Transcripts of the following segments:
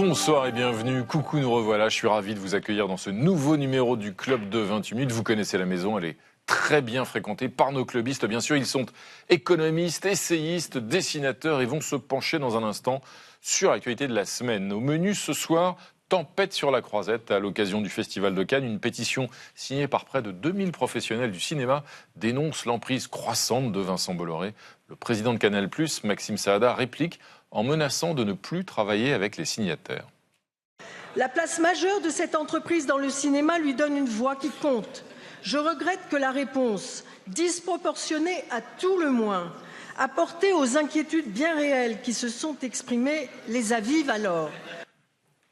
Bonsoir et bienvenue, coucou, nous revoilà, je suis ravi de vous accueillir dans ce nouveau numéro du Club de 28 minutes. Vous connaissez la maison, elle est très bien fréquentée par nos clubistes, bien sûr. Ils sont économistes, essayistes, dessinateurs et vont se pencher dans un instant sur l'actualité de la semaine. Au menu ce soir, tempête sur la Croisette à l'occasion du Festival de Cannes. Une pétition signée par près de 2000 professionnels du cinéma dénonce l'emprise croissante de Vincent Bolloré. Le président de Canal+, Maxime Saada, réplique en menaçant de ne plus travailler avec les signataires. La place majeure de cette entreprise dans le cinéma lui donne une voix qui compte. Je regrette que la réponse, disproportionnée à tout le moins, apportée aux inquiétudes bien réelles qui se sont exprimées, les avive alors.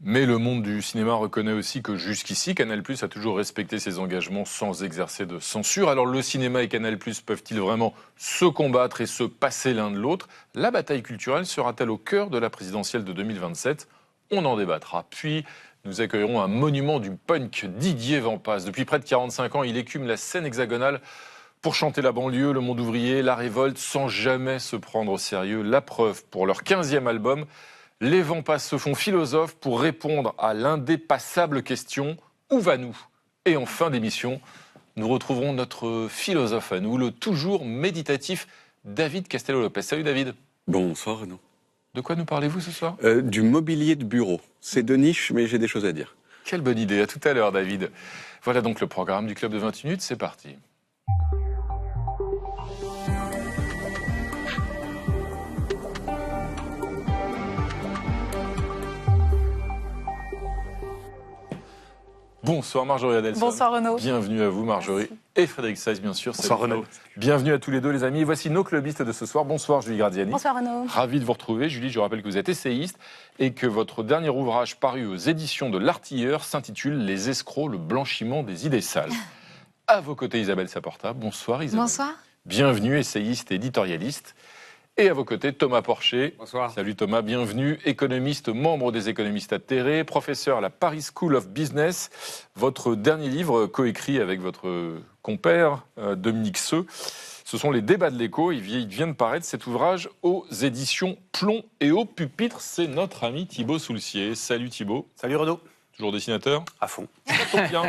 Mais le monde du cinéma reconnaît aussi que jusqu'ici, Canal+ a toujours respecté ses engagements sans exercer de censure. Alors le cinéma et Canal+ peuvent-ils vraiment se combattre et se passer l'un de l'autre? La bataille culturelle sera-t-elle au cœur de la présidentielle de 2027? On en débattra. Puis nous accueillerons un monument du punk, Didier Vampas. Depuis près de 45 ans, il écume la scène hexagonale pour chanter la banlieue, le monde ouvrier, la révolte, sans jamais se prendre au sérieux. La preuve, pour leur 15e album, les Vampas se font philosophes pour répondre à l'indépassable question « Où va-nous » Et en fin d'émission, nous retrouverons notre philosophe à nous, le toujours méditatif David Castello-Lopez. Salut David. Bonsoir Renaud. De quoi nous parlez-vous ce soir? Du mobilier de bureau. C'est de niche, mais j'ai des choses à dire. Quelle bonne idée. À tout à l'heure David. Voilà donc le programme du Club de 28 minutes. C'est parti. Bonsoir Marjorie Adelson. Bonsoir Renaud. Bienvenue à vous Marjorie. Merci. Et Frédéric Seiss bien sûr. Bonsoir Renaud. Bienvenue à tous les deux les amis. Et voici nos clubistes de ce soir. Bonsoir Julie Gradiani. Bonsoir Renaud. Ravi de vous retrouver. Julie, je rappelle que vous êtes essayiste et que votre dernier ouvrage paru aux éditions de l'Artilleur s'intitule « Les escrocs, le blanchiment des idées sales ». À vos côtés Isabelle Saporta. Bonsoir Isabelle. Bonsoir. Bienvenue, essayiste et éditorialiste. Et à vos côtés, Thomas Porcher. Bonsoir. Salut Thomas, bienvenue. Économiste, membre des économistes atterrés, professeur à la Paris School of Business. Votre dernier livre, coécrit avec votre compère Dominique Seux, ce sont les débats de l'écho. Il vient de paraître cet ouvrage aux éditions Plomb et au pupitre. C'est notre ami Thibaut Soulcier. Salut Thibaut. Salut Renaud. Toujours dessinateur? À fond. Ça tombe bien.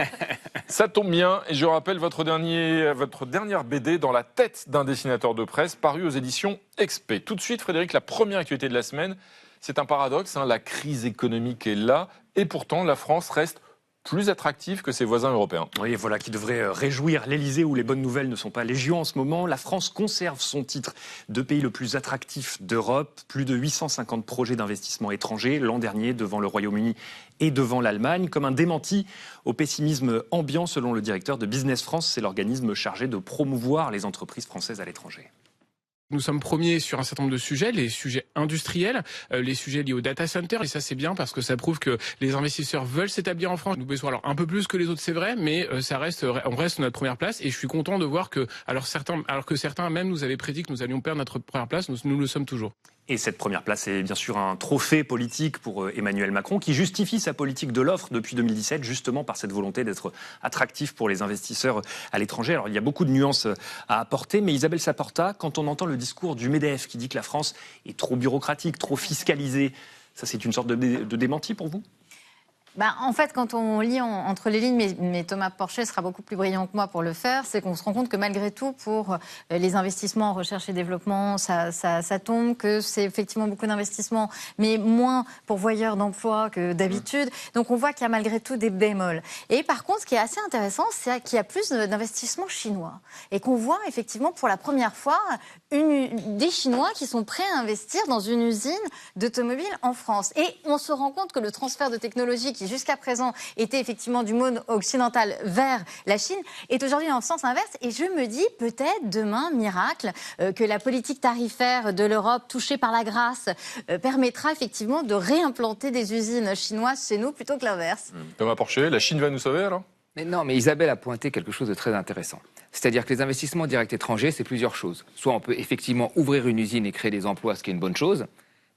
Ça tombe bien. Et je rappelle votre dernière BD dans la tête d'un dessinateur de presse, paru aux éditions Expé. Tout de suite, Frédéric, la première actualité de la semaine, c'est un paradoxe. La crise économique est là. Et pourtant, la France reste plus attractive que ses voisins européens. Oui, voilà qui devrait réjouir l'Elysée où les bonnes nouvelles ne sont pas légion en ce moment. La France conserve son titre de pays le plus attractif d'Europe. Plus de 850 projets d'investissement étrangers l'an dernier devant le Royaume-Uni et devant l'Allemagne, comme un démenti au pessimisme ambiant selon le directeur de Business France. C'est l'organisme chargé de promouvoir les entreprises françaises à l'étranger. Nous sommes premiers sur un certain nombre de sujets, les sujets industriels, les sujets liés au data center. Et ça, c'est bien parce que ça prouve que les investisseurs veulent s'établir en France. Nous baissons alors un peu plus que les autres, c'est vrai, mais on reste notre première place. Et je suis content de voir que, alors que certains même nous avaient prédit que nous allions perdre notre première place, nous le sommes toujours. Et cette première place est bien sûr un trophée politique pour Emmanuel Macron, qui justifie sa politique de l'offre depuis 2017, justement par cette volonté d'être attractif pour les investisseurs à l'étranger. Alors il y a beaucoup de nuances à apporter, mais Isabelle Saporta, quand on entend le discours du MEDEF qui dit que la France est trop bureaucratique, trop fiscalisée, ça c'est une sorte de démenti pour vous ? En fait, quand on lit entre les lignes, mais Thomas Porcher sera beaucoup plus brillant que moi pour le faire, c'est qu'on se rend compte que malgré tout, pour les investissements en recherche et développement, ça tombe, que c'est effectivement beaucoup d'investissements, mais moins pourvoyeurs d'emplois que d'habitude. Donc on voit qu'il y a malgré tout des bémols. Et par contre, ce qui est assez intéressant, c'est qu'il y a plus d'investissements chinois. Et qu'on voit effectivement pour la première fois des Chinois qui sont prêts à investir dans une usine d'automobile en France. Et on se rend compte que le transfert de technologie qui jusqu'à présent était effectivement du monde occidental vers la Chine est aujourd'hui dans le sens inverse. Et je me dis peut-être demain, miracle, que la politique tarifaire de l'Europe touchée par la grâce permettra effectivement de réimplanter des usines chinoises chez nous plutôt que l'inverse. Thomas Porcher, la Chine va nous sauver alors? Mais non, mais Isabelle a pointé quelque chose de très intéressant. C'est-à-dire que les investissements directs étrangers, c'est plusieurs choses. Soit on peut effectivement ouvrir une usine et créer des emplois, ce qui est une bonne chose,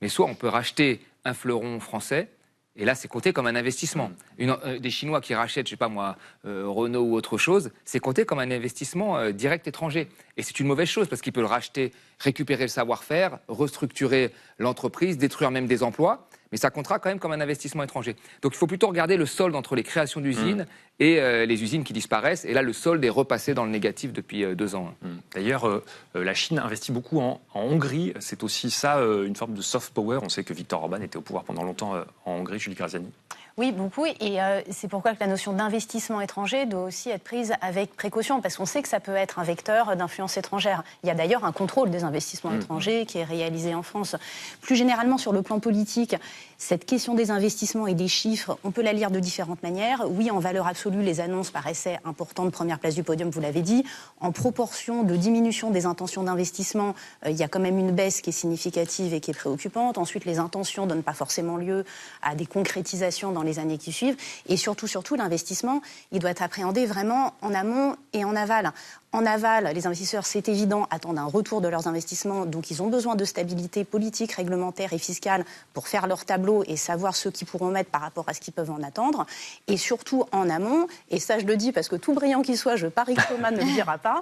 mais soit on peut racheter un fleuron français, et là c'est compté comme un investissement. Des Chinois qui rachètent, je sais pas moi, Renault ou autre chose, c'est compté comme un investissement direct étranger. Et c'est une mauvaise chose parce qu'il peut le racheter, récupérer le savoir-faire, restructurer l'entreprise, détruire même des emplois. mais ça comptera quand même comme un investissement étranger. Donc il faut plutôt regarder le solde entre les créations d'usines et les usines qui disparaissent. Et là, le solde est repassé dans le négatif depuis 2 ans. D'ailleurs, la Chine investit beaucoup en Hongrie. C'est aussi ça, une forme de soft power. On sait que Viktor Orban était au pouvoir pendant longtemps en Hongrie, Julie Graziani. Oui, beaucoup. Et c'est pourquoi que la notion d'investissement étranger doit aussi être prise avec précaution, parce qu'on sait que ça peut être un vecteur d'influence étrangère. Il y a d'ailleurs un contrôle des investissements étrangers qui est réalisé en France. Plus généralement, sur le plan politique, cette question des investissements et des chiffres, on peut la lire de différentes manières. Oui, en valeur absolue, les annonces paraissaient importantes, première place du podium, vous l'avez dit. En proportion de diminution des intentions d'investissement, il y a quand même une baisse qui est significative et qui est préoccupante. Ensuite, les intentions ne donnent pas forcément lieu à des concrétisations dans les années qui suivent. Et surtout, l'investissement, il doit être appréhendé vraiment en amont et en aval. En aval, les investisseurs, c'est évident, attendent un retour de leurs investissements. Donc, ils ont besoin de stabilité politique, réglementaire et fiscale pour faire leur tableau et savoir ce qu'ils pourront mettre par rapport à ce qu'ils peuvent en attendre. Et surtout, en amont, et ça, je le dis parce que tout brillant qu'il soit, je parie que Thomas ne le dira pas,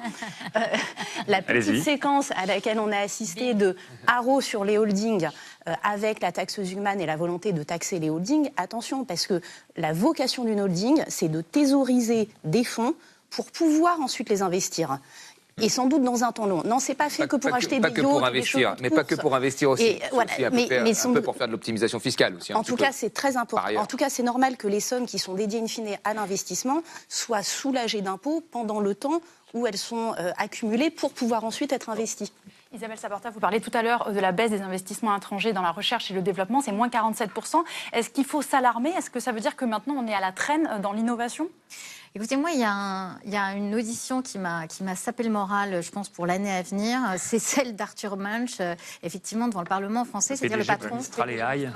la petite séquence à laquelle on a assisté de haro sur les holdings avec la taxe Zuckman et la volonté de taxer les holdings, attention, parce que la vocation d'une holding, c'est de thésauriser des fonds pour pouvoir ensuite les investir. Et sans doute dans un temps long. Non, c'est pas fait que pour acheter des yachts, des chevaux de mais pas que pour investir aussi. Et voilà, aussi un peu pour faire de l'optimisation fiscale aussi. En tout cas, c'est très important. En tout cas, c'est normal que les sommes qui sont dédiées in fine à l'investissement soient soulagées d'impôts pendant le temps où elles sont accumulées pour pouvoir ensuite être investies. Isabelle Saporta, vous parlez tout à l'heure de la baisse des investissements étrangers dans la recherche et le développement, c'est moins 47%. Est-ce qu'il faut s'alarmer? Est-ce que ça veut dire que maintenant on est à la traîne dans l'innovation? Écoutez, moi, il y a une audition qui m'a sapé le moral, je pense, pour l'année à venir. C'est celle d'Arthur Munch, effectivement, devant le Parlement français, c'est-à-dire le patron. Mistral AI,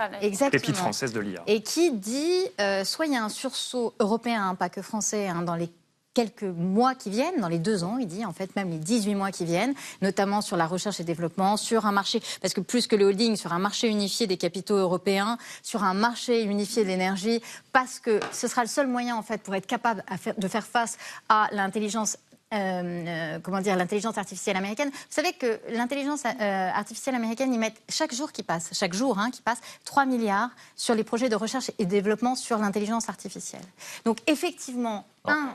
pépite française de l'IA. Et qui dit, soit il y a un sursaut européen, pas que français, dans les quelques mois qui viennent, dans les 2 ans, il dit, en fait, même les 18 mois qui viennent, notamment sur la recherche et développement, sur un marché, parce que plus que le holding, sur un marché unifié des capitaux européens, sur un marché unifié de l'énergie, parce que ce sera le seul moyen, en fait, pour être capable de faire face à l'intelligence l'intelligence artificielle américaine. Vous savez que l'intelligence artificielle américaine, ils mettent chaque jour qui passe, 3 milliards sur les projets de recherche et développement sur l'intelligence artificielle. Donc effectivement,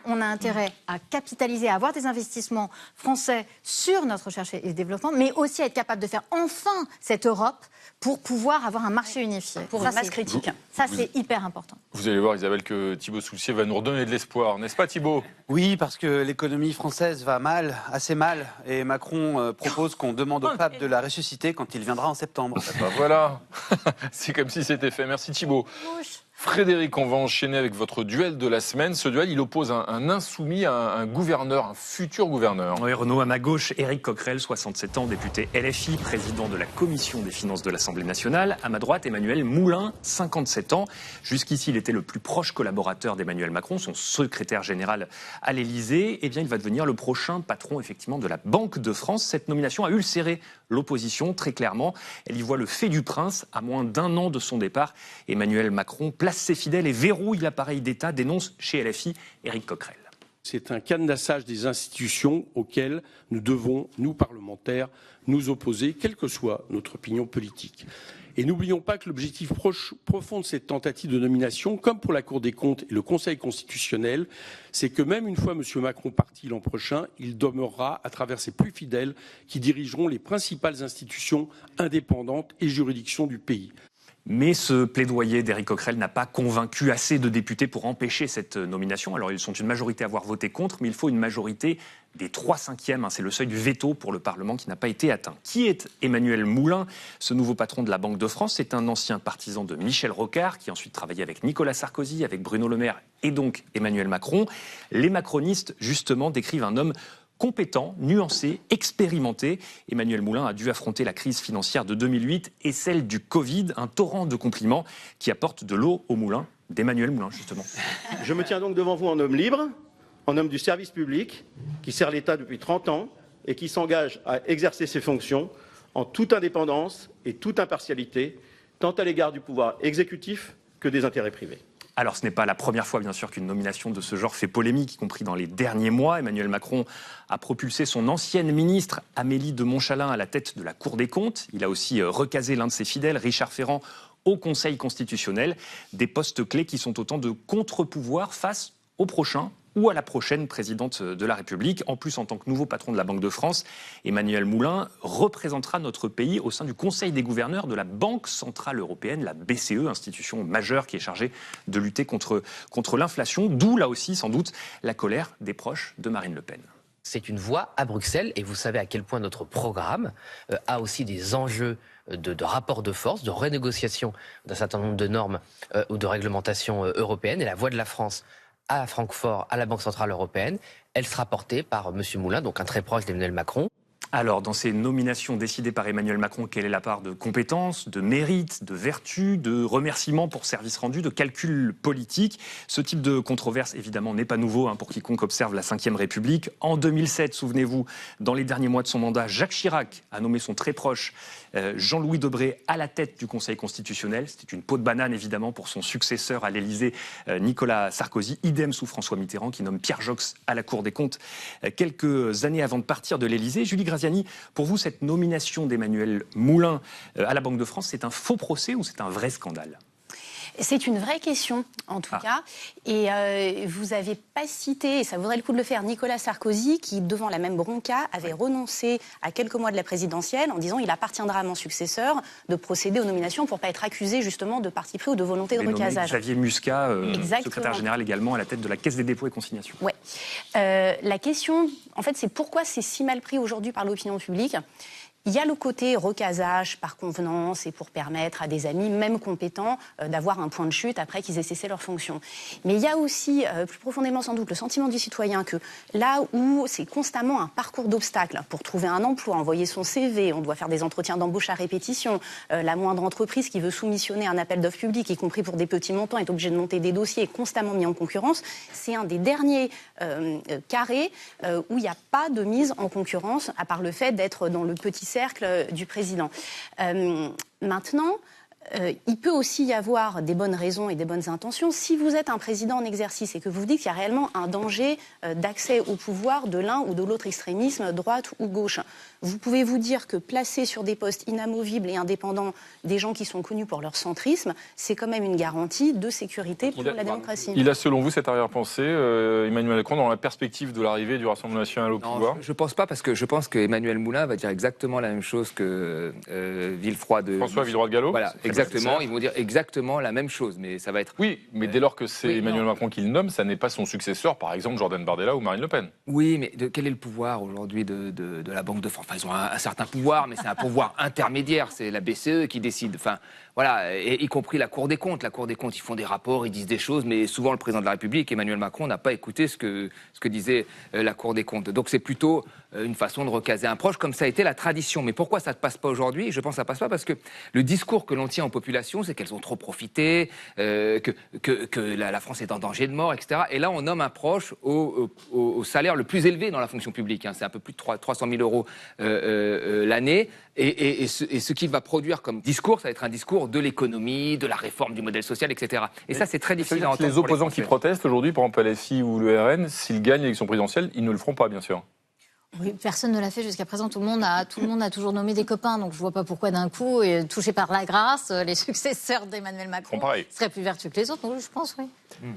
on a intérêt à capitaliser, à avoir des investissements français sur notre recherche et développement, mais aussi à être capable de faire enfin cette Europe pour pouvoir avoir un marché unifié. Pour une masse critique. Ça, c'est hyper important. Vous allez voir, Isabelle, que Thibault Soulcier va nous redonner de l'espoir, n'est-ce pas, Thibault? Oui, parce que l'économie française va mal, assez mal, et Macron propose qu'on demande au pape de la ressusciter quand il viendra en septembre. Ben voilà, c'est comme si c'était fait. Merci Thibault. Frédéric, on va enchaîner avec votre duel de la semaine. Ce duel, il oppose un insoumis à un gouverneur, un futur gouverneur. Oui, Renaud, à ma gauche, Éric Coquerel, 67 ans, député LFI, président de la Commission des finances de l'Assemblée nationale. À ma droite, Emmanuel Moulin, 57 ans. Jusqu'ici, il était le plus proche collaborateur d'Emmanuel Macron, son secrétaire général à l'Élysée. Eh bien, il va devenir le prochain patron, effectivement, de la Banque de France. Cette nomination a ulcéré l'opposition, très clairement. Elle y voit le fait du prince. À moins d'1 an de son départ, Emmanuel Macron place ses fidèles et verrouille l'appareil d'État, dénonce chez LFI Éric Coquerel. C'est un cadenassage des institutions auxquelles nous devons, nous parlementaires, nous opposer, quelle que soit notre opinion politique. Et n'oublions pas que l'objectif profond de cette tentative de nomination, comme pour la Cour des comptes et le Conseil constitutionnel, c'est que même une fois M. Macron parti l'an prochain, il demeurera à travers ses plus fidèles qui dirigeront les principales institutions indépendantes et juridictions du pays. Mais ce plaidoyer d'Éric Coquerel n'a pas convaincu assez de députés pour empêcher cette nomination. Alors ils sont une majorité à avoir voté contre, mais il faut une majorité des 3/5. C'est le seuil du veto pour le Parlement qui n'a pas été atteint. Qui est Emmanuel Moulin, ce nouveau patron de la Banque de France? C'est un ancien partisan de Michel Rocard, qui a ensuite travaillé avec Nicolas Sarkozy, avec Bruno Le Maire et donc Emmanuel Macron. Les macronistes, justement, décrivent un homme compétent, nuancé, expérimenté. Emmanuel Moulin a dû affronter la crise financière de 2008 et celle du Covid, un torrent de compliments qui apporte de l'eau au moulin d'Emmanuel Moulin, justement. Je me tiens donc devant vous en homme libre, en homme du service public, qui sert l'État depuis 30 ans et qui s'engage à exercer ses fonctions en toute indépendance et toute impartialité, tant à l'égard du pouvoir exécutif que des intérêts privés. Alors, ce n'est pas la première fois, bien sûr, qu'une nomination de ce genre fait polémique, y compris dans les derniers mois. Emmanuel Macron a propulsé son ancienne ministre, Amélie de Montchalin, à la tête de la Cour des comptes. Il a aussi recasé l'un de ses fidèles, Richard Ferrand, au Conseil constitutionnel, des postes clés qui sont autant de contre-pouvoirs face au prochain ou à la prochaine présidente de la République. En plus, en tant que nouveau patron de la Banque de France, Emmanuel Moulin représentera notre pays au sein du Conseil des gouverneurs de la Banque centrale européenne, la BCE, institution majeure qui est chargée de lutter contre l'inflation, d'où là aussi sans doute la colère des proches de Marine Le Pen. C'est une voix à Bruxelles et vous savez à quel point notre programme a aussi des enjeux de rapport de force, de renégociation d'un certain nombre de normes ou de réglementations européennes. Et la voix de la France à Francfort, à la Banque centrale européenne, elle sera portée par M. Moulin, donc un très proche d'Emmanuel Macron. Alors, dans ces nominations décidées par Emmanuel Macron, quelle est la part de compétences, de mérite, de vertu, de remerciements pour services rendus, de calculs politiques? Ce type de controverse, évidemment, n'est pas nouveau pour quiconque observe la Ve République. En 2007, souvenez-vous, dans les derniers mois de son mandat, Jacques Chirac a nommé son très proche Jean-Louis Debré à la tête du Conseil constitutionnel. C'était une peau de banane, évidemment, pour son successeur à l'Élysée, Nicolas Sarkozy. Idem sous François Mitterrand, qui nomme Pierre Joxe à la Cour des comptes quelques années avant de partir de l'Élysée. Julie Graziani, pour vous, cette nomination d'Emmanuel Moulin à la Banque de France, c'est un faux procès ou c'est un vrai scandale ? C'est une vraie question, en tout cas. Et vous n'avez pas cité, et ça vaudrait le coup de le faire, Nicolas Sarkozy, qui, devant la même bronca, avait renoncé à quelques mois de la présidentielle en disant « il appartiendra à mon successeur de procéder aux nominations pour ne pas être accusé, justement, de parti pris ou de volonté de recasage. » Xavier Muscat, secrétaire général également à la tête de la Caisse des dépôts et consignations. Oui. La question, en fait, c'est pourquoi c'est si mal pris aujourd'hui par l'opinion publique. Il y a le côté recasage par convenance et pour permettre à des amis, même compétents, d'avoir un point de chute après qu'ils aient cessé leur fonction. Mais il y a aussi, plus profondément sans doute, le sentiment du citoyen que là où c'est constamment un parcours d'obstacles pour trouver un emploi, envoyer son CV, on doit faire des entretiens d'embauche à répétition, la moindre entreprise qui veut soumissionner un appel d'offres public, y compris pour des petits montants, est obligée de monter des dossiers, est constamment mis en concurrence. C'est un des derniers carrés où il n'y a pas de mise en concurrence, à part le fait d'être dans le petit cercle du président. Maintenant, il peut aussi y avoir des bonnes raisons et des bonnes intentions. Si vous êtes un président en exercice et que vous dites qu'il y a réellement un danger d'accès au pouvoir de l'un ou de l'autre extrémisme, droite ou gauche, vous pouvez vous dire que placer sur des postes inamovibles et indépendants des gens qui sont connus pour leur centrisme, c'est quand même une garantie de sécurité pour la démocratie. Il a, selon vous, cette arrière-pensée, Emmanuel Macron, dans la perspective de l'arrivée du Rassemblement national au pouvoir? Je ne pense pas, parce que je pense qu'Emmanuel Moulin va dire exactement la même chose que François Villeroy de Gallo. Voilà, exactement. Ils vont dire exactement la même chose, mais ça va être... Oui, mais dès lors que c'est Emmanuel Macron qui le nomme, ça n'est pas son successeur, par exemple Jordan Bardella ou Marine Le Pen. Oui, mais quel est le pouvoir aujourd'hui de la Banque de France? Enfin, ils ont un certain pouvoir, mais c'est un pouvoir intermédiaire. C'est la BCE qui décide. Enfin, voilà, y compris la Cour des comptes. La Cour des comptes, ils font des rapports, ils disent des choses, mais souvent le président de la République, Emmanuel Macron, n'a pas écouté ce que disait la Cour des comptes. Donc c'est plutôt une façon de recaser un proche, comme ça a été la tradition. Mais pourquoi ça ne passe pas aujourd'hui? Je pense que ça ne passe pas parce que le discours que l'on tient en population, c'est qu'elles ont trop profité, que la France est en danger de mort, etc. Et là, on nomme un proche au salaire le plus élevé dans la fonction publique. C'est un peu plus de 300 000 euros l'année. Et ce qu'il va produire comme discours, ça va être un discours de l'économie, de la réforme du modèle social, etc. Et ça, c'est très difficile à entendre. Les opposants qui protestent aujourd'hui, par exemple LFI ou le RN, s'ils gagnent l'élection présidentielle, ils ne le feront pas, bien sûr. Oui, personne ne l'a fait jusqu'à présent. Tout le monde a toujours nommé des copains. Donc je ne vois pas pourquoi d'un coup, touchés par la grâce, les successeurs d'Emmanuel Macron seraient plus vertueux que les autres. Donc je pense, oui.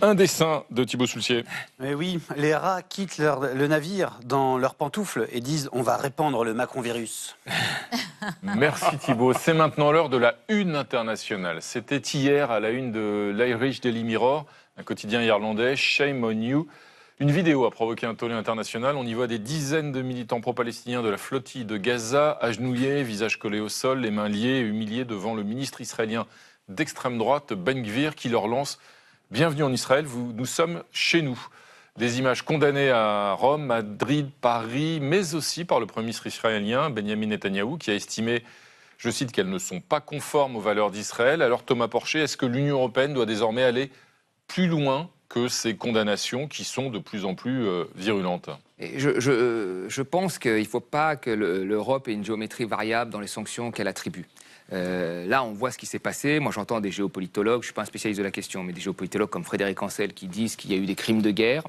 Un dessin de Thibaut Soulcier. Mais oui, les rats quittent le navire dans leurs pantoufles et disent « on va répandre le Macron-virus ». Merci Thibaut. C'est maintenant l'heure de la une internationale. C'était hier à la une de l'Irish Daily Mirror, un quotidien irlandais, Shame on You. Une vidéo a provoqué un tollé international. On y voit des dizaines de militants pro-palestiniens de la flottille de Gaza, agenouillés, visage collé au sol, les mains liées et humiliés devant le ministre israélien d'extrême droite, Ben Gvir, qui leur lance « Bienvenue en Israël, nous sommes chez nous ». Des images condamnées à Rome, Madrid, Paris, mais aussi par le Premier ministre israélien, Benjamin Netanyahou, qui a estimé, je cite, qu'elles ne sont pas conformes aux valeurs d'Israël. Alors Thomas Porcher, est-ce que l'Union européenne doit désormais aller plus loin que ces condamnations qui sont de plus en plus virulentes? Et je pense qu'il ne faut pas que l'Europe ait une géométrie variable dans les sanctions qu'elle attribue. Là, on voit ce qui s'est passé. Moi, j'entends des géopolitologues, je ne suis pas un spécialiste de la question, mais des géopolitologues comme Frédéric Ancel qui disent qu'il y a eu des crimes de guerre.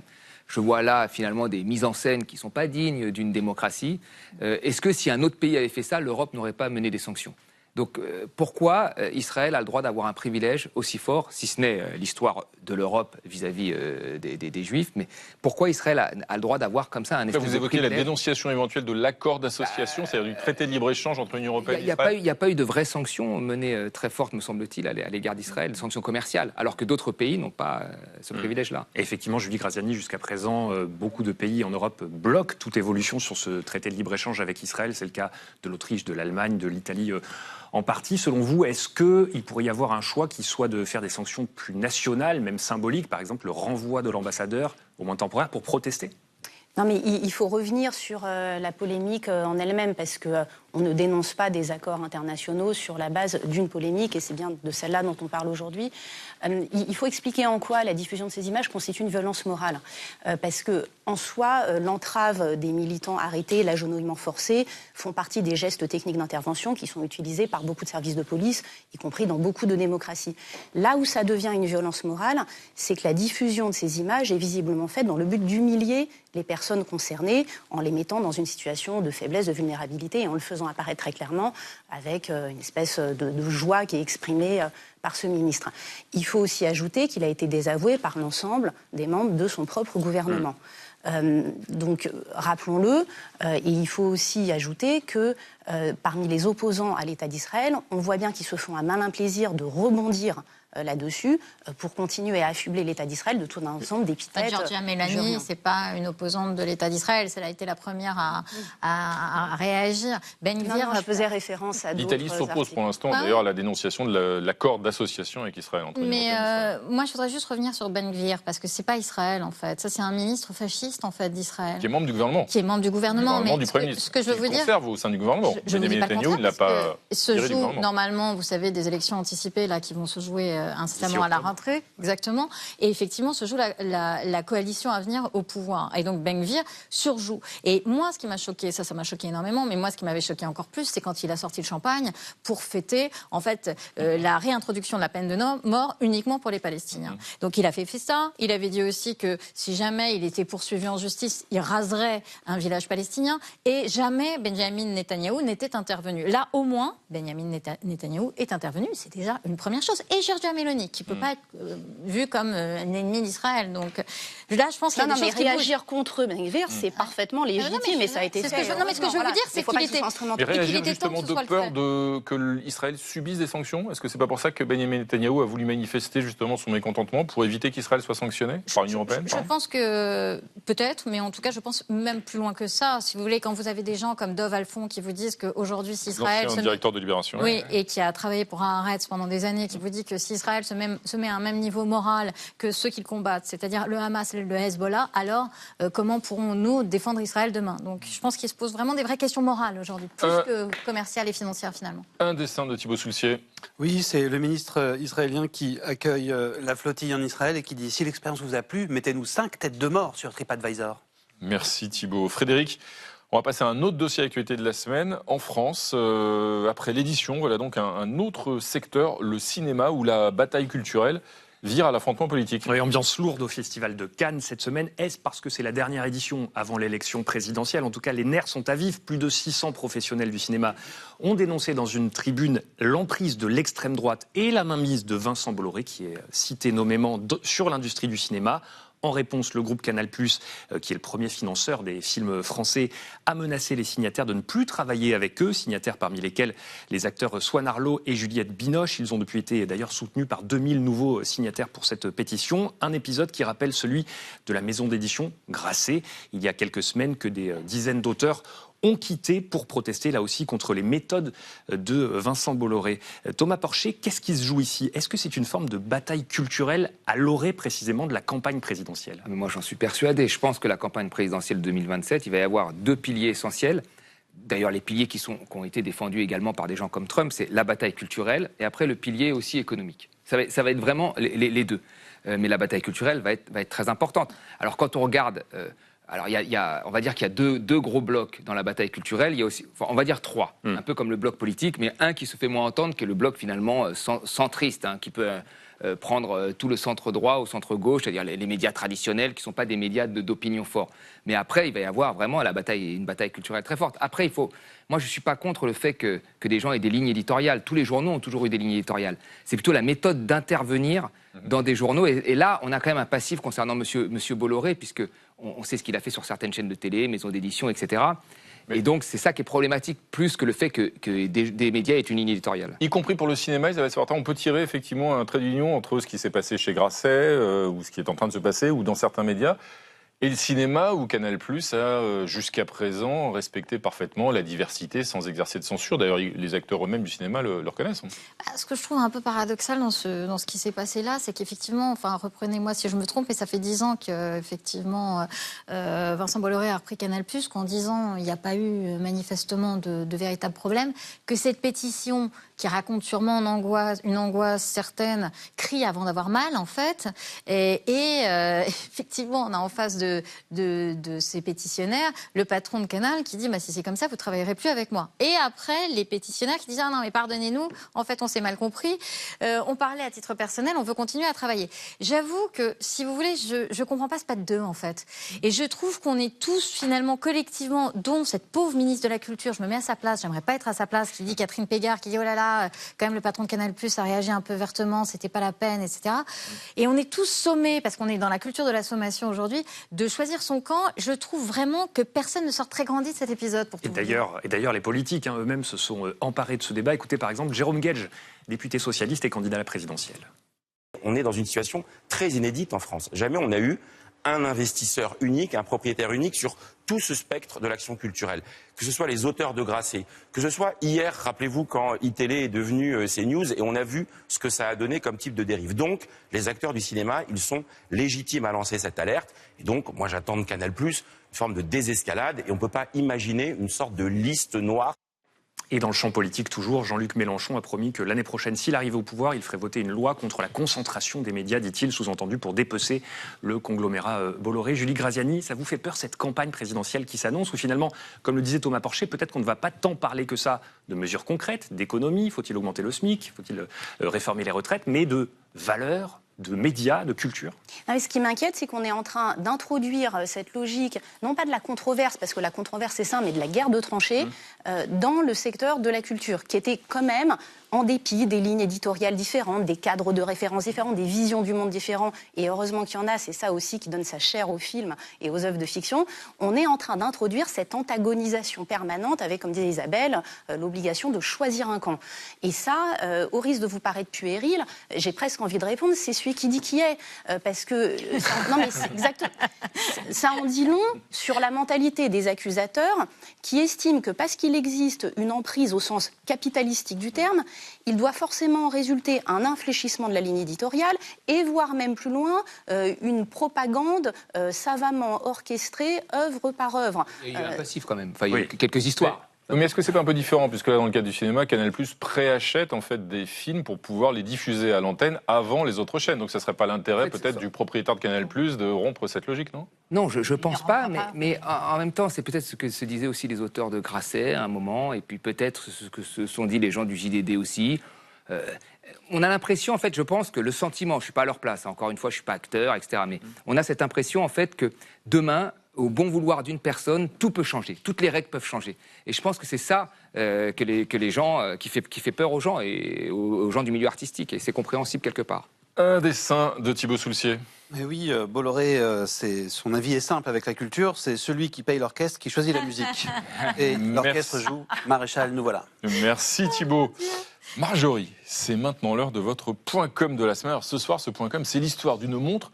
Je vois là, finalement, des mises en scène qui ne sont pas dignes d'une démocratie. Est-ce que si un autre pays avait fait ça, l'Europe n'aurait pas mené des sanctions? Donc pourquoi Israël a le droit d'avoir un privilège aussi fort, si ce n'est l'histoire de l'Europe vis-à-vis des Juifs, mais pourquoi Israël a le droit d'avoir comme ça un espèce de Vous évoquez la privilège? dénonciation éventuelle de l'accord d'association, c'est-à-dire du traité de libre-échange entre l'Union européenne et Israël. Il n'y a pas eu de vraies sanctions menées très fortes, me semble-t-il, à l'égard d'Israël, des sanctions commerciales, alors que d'autres pays n'ont pas ce privilège-là. Effectivement, Julie Graziani, jusqu'à présent, beaucoup de pays en Europe bloquent toute évolution sur ce traité de libre-échange avec Israël. C'est le cas de l'Autriche, de l'Allemagne, de l'Italie en partie. Selon vous, est-ce qu'il pourrait y avoir un choix qui soit de faire des sanctions plus nationales, même symboliques, par exemple le renvoi de l'ambassadeur, au moins temporaire, pour protester ? Non, mais il faut revenir sur la polémique en elle-même, parce qu'on ne dénonce pas des accords internationaux sur la base d'une polémique, et c'est bien de celle-là dont on parle aujourd'hui. Il faut expliquer en quoi la diffusion de ces images constitue une violence morale. Parce que, en soi, l'entrave des militants arrêtés, l'agenouillement forcé, font partie des gestes techniques d'intervention qui sont utilisés par beaucoup de services de police, y compris dans beaucoup de démocraties. Là où ça devient une violence morale, c'est que la diffusion de ces images est visiblement faite dans le but d'humilier les personnes concernées en les mettant dans une situation de faiblesse, de vulnérabilité, et en le faisant apparaître très clairement avec une espèce de joie qui est exprimée par ce ministre. Il faut aussi ajouter qu'il a été désavoué par l'ensemble des membres de son propre gouvernement. Donc, rappelons-le, et il faut aussi ajouter que parmi les opposants à l'État d'Israël, on voit bien qu'ils se font un malin plaisir de rebondir là-dessus pour continuer à affubler l'État d'Israël de tout un ensemble d'épithètes. Giorgia Meloni, c'est pas une opposante de l'État d'Israël, elle a été la première à réagir. Ben Gvir, je faisais référence à d'autres L'Italie s'oppose pour l'instant d'ailleurs à la dénonciation de l'accord d'association avec Israël. Mais moi, je voudrais juste revenir sur Ben Gvir, parce que c'est pas Israël en fait. Ça, c'est un ministre fasciste en fait d'Israël. Qui est membre du gouvernement. Qui est membre du gouvernement. Mais du Premier ministre. Ce que je veux vous dire, conserve au sein du gouvernement. Benjamin Netanyahu, il n'a pas. Se joue normalement, vous savez, des élections anticipées là qui vont se jouer incessamment à la rentrée, exactement. Et effectivement, se joue la coalition à venir au pouvoir. Et donc Ben Gvir surjoue. Et moi, ce qui m'a choqué, ça m'a choqué énormément, mais moi, ce qui m'avait choqué encore plus, c'est quand il a sorti le champagne pour fêter, en fait, la réintroduction de la peine de mort uniquement pour les Palestiniens. Donc il a fait ça. Il avait dit aussi que si jamais il était poursuivi en justice, il raserait un village palestinien. Et jamais Benjamin Netanyahou n'était intervenu. Là, au moins, Benjamin Netanyahou est intervenu. C'est déjà une première chose. Et Giorgia Meloni, qui ne peut pas être vue comme un ennemi d'Israël. Donc là, je pense qu'il y a des choses qui réagir contre Ben Gvir, c'est parfaitement légitime, et ça a été fait. Non, mais ce que je veux dire, c'est qu'il était... Mais réagir justement de peur que Israël subisse des sanctions. Est-ce que c'est pas pour ça que Benjamin Netanyahou a voulu manifester justement son mécontentement pour éviter qu'Israël soit sanctionné par l'Union européenne? Je pense que peut-être, mais en tout cas, je pense même plus loin que ça. Si vous voulez, quand vous avez des gens comme Dov Alfon qui vous disent qu'aujourd'hui, si Israël... L'ancien directeur de Libération. Oui, et qui a travaillé pour Haaretz pendant des années, qui vous dit que si Israël se met à un même niveau moral que ceux qui le combattent, c'est-à-dire le Hamas et le Hezbollah, alors comment pourrons-nous défendre Israël demain? Donc je pense qu'il se pose vraiment des vraies questions morales aujourd'hui, plus que commerciales et financières finalement. Un dessin de Thibaut Soulcier. Oui, c'est le ministre israélien qui accueille la flottille en Israël et qui dit « Si l'expérience vous a plu, mettez-nous 5 têtes de mort sur TripAdvisor ». Merci Thibaut. Frédéric, on va passer à un autre dossier d'actualité de la semaine. En France, après l'édition, voilà donc un autre secteur, le cinéma, où la bataille culturelle vire à l'affrontement politique. Oui, ambiance lourde au Festival de Cannes cette semaine. Est-ce parce que c'est la dernière édition avant l'élection présidentielle? En tout cas, les nerfs sont à vif. Plus de 600 professionnels du cinéma ont dénoncé dans une tribune l'emprise de l'extrême droite et la mainmise de Vincent Bolloré, qui est cité nommément sur l'industrie du cinéma. En réponse, le groupe Canal+, qui est le premier financeur des films français, a menacé les signataires de ne plus travailler avec eux, signataires parmi lesquels les acteurs Swan Arlo et Juliette Binoche. Ils ont depuis été d'ailleurs soutenus par 2000 nouveaux signataires pour cette pétition. Un épisode qui rappelle celui de la maison d'édition Grasset, il y a quelques semaines, que des dizaines d'auteurs ont quitté pour protester là aussi contre les méthodes de Vincent Bolloré. Thomas Porcher, qu'est-ce qui se joue ici? Est-ce que c'est une forme de bataille culturelle à l'orée précisément de la campagne présidentielle? Moi j'en suis persuadé. Je pense que la campagne présidentielle 2027, il va y avoir 2 piliers essentiels. D'ailleurs, les piliers qui ont été défendus également par des gens comme Trump, c'est la bataille culturelle et après le pilier aussi économique. Ça va être vraiment les deux. Mais la bataille culturelle va être très importante. Alors quand on regarde... Alors, on va dire qu'il y a deux gros blocs dans la bataille culturelle. Il y a aussi, on va dire 3, un peu comme le bloc politique, mais un qui se fait moins entendre, qui est le bloc finalement centriste, qui peut prendre tout le centre droit au centre gauche, c'est-à-dire les médias traditionnels qui ne sont pas des médias d'opinion forts. Mais après, il va y avoir vraiment une bataille culturelle très forte. Après, moi, je ne suis pas contre le fait que des gens aient des lignes éditoriales. Tous les journaux ont toujours eu des lignes éditoriales. C'est plutôt la méthode d'intervenir dans des journaux. Et là, on a quand même un passif concernant Monsieur Bolloré, puisque on sait ce qu'il a fait sur certaines chaînes de télé, maisons d'édition, etc. Et donc, c'est ça qui est problématique, plus que le fait que des médias aient une ligne éditoriale. Y compris pour le cinéma, Isabelle Servatin, on peut tirer effectivement un trait d'union entre ce qui s'est passé chez Grasset, ou ce qui est en train de se passer, ou dans certains médias, et le cinéma, où Canal+ a jusqu'à présent respecté parfaitement la diversité sans exercer de censure. D'ailleurs, les acteurs eux-mêmes du cinéma le reconnaissent. Ce que je trouve un peu paradoxal dans ce qui s'est passé là, c'est qu'effectivement, enfin, reprenez-moi si je me trompe, mais ça fait 10 ans qu'effectivement Vincent Bolloré a repris Canal+, qu'en 10 ans, il n'y a pas eu manifestement de véritables problèmes, que cette pétition qui raconte sûrement une angoisse certaine, crie avant d'avoir mal, en fait. Et effectivement, on a en face de ces pétitionnaires le patron de Canal qui dit si c'est comme ça, vous ne travaillerez plus avec moi. Et après, les pétitionnaires qui disent non, mais pardonnez-nous, en fait, on s'est mal compris. On parlait à titre personnel, on veut continuer à travailler. J'avoue que, si vous voulez, je ne comprends pas ce pas de deux, en fait. Et je trouve qu'on est tous, finalement, collectivement, dont cette pauvre ministre de la Culture, je me mets à sa place, j'aimerais pas être à sa place, qui dit Catherine Pégard, qui dit oh là là, quand même le patron de Canal+ a réagi un peu vertement, c'était pas la peine, etc. Et on est tous sommés, parce qu'on est dans la culture de la sommation aujourd'hui, de choisir son camp. Je trouve vraiment que personne ne sort très grandi de cet épisode. Pour tout et d'ailleurs, les politiques eux-mêmes se sont emparés de ce débat. Écoutez par exemple Jérôme Guedj, député socialiste et candidat à la présidentielle. On est dans une situation très inédite en France. Jamais on a eu un investisseur unique, un propriétaire unique sur tout ce spectre de l'action culturelle. Que ce soit les auteurs de Grasset, que ce soit hier, rappelez-vous, quand iTélé est devenu CNews, et on a vu ce que ça a donné comme type de dérive. Donc, les acteurs du cinéma, ils sont légitimes à lancer cette alerte. Et donc, moi, j'attends de Canal+, une forme de désescalade, et on ne peut pas imaginer une sorte de liste noire. Et dans le champ politique, toujours, Jean-Luc Mélenchon a promis que l'année prochaine, s'il arrivait au pouvoir, il ferait voter une loi contre la concentration des médias, dit-il, sous-entendu pour dépecer le conglomérat Bolloré. Julie Graziani, ça vous fait peur cette campagne présidentielle qui s'annonce, où finalement, comme le disait Thomas Porcher, peut-être qu'on ne va pas tant parler que ça de mesures concrètes, d'économie, faut-il augmenter le SMIC, faut-il réformer les retraites, mais de valeurs, de médias, de culture. Non, mais ce qui m'inquiète, c'est qu'on est en train d'introduire cette logique, non pas de la controverse, parce que la controverse c'est ça, mais de la guerre de tranchées, dans le secteur de la culture, qui était quand même, en dépit des lignes éditoriales différentes, des cadres de référence différents, des visions du monde différents, et heureusement qu'il y en a, c'est ça aussi qui donne sa chair aux films et aux œuvres de fiction, on est en train d'introduire cette antagonisation permanente avec, comme disait Isabelle, l'obligation de choisir un camp. Et ça, au risque de vous paraître puéril, j'ai presque envie de répondre, c'est celui qui dit qui est. Parce que... non mais c'est exactement... Ça en dit long sur la mentalité des accusateurs qui estiment que parce qu'il existe une emprise au sens capitalistique du terme, il doit forcément résulter un infléchissement de la ligne éditoriale et voire même plus loin, une propagande savamment orchestrée œuvre par œuvre. Il y a eu un passif quand même, il y a eu quelques histoires. Mais est-ce que c'est pas un peu différent, puisque là, dans le cadre du cinéma, Canal+ préachète en fait des films pour pouvoir les diffuser à l'antenne avant les autres chaînes. Donc ça serait pas l'intérêt peut-être du propriétaire de Canal+ de rompre cette logique, non? Non, je pense pas, mais en même temps, c'est peut-être ce que se disaient aussi les auteurs de Grasset à un moment, et puis peut-être ce que se sont dit les gens du JDD aussi. On a l'impression, en fait, je pense que le sentiment, je ne suis pas à leur place, encore une fois, je ne suis pas acteur, etc., mais on a cette impression, en fait, que demain, au bon vouloir d'une personne, tout peut changer, toutes les règles peuvent changer. Et je pense que c'est ça que les gens, qui fait peur aux gens et aux gens du milieu artistique, et c'est compréhensible quelque part. Un dessin de Thibaut Soulcier. Mais oui, Bolloré, son avis est simple avec la culture, c'est celui qui paye l'orchestre qui choisit la musique. Et l'orchestre joue Maréchal, nous voilà. Merci Thibaut. Marjorie, c'est maintenant l'heure de votre point com de la semaine. Alors, ce soir, ce point com, c'est l'histoire d'une montre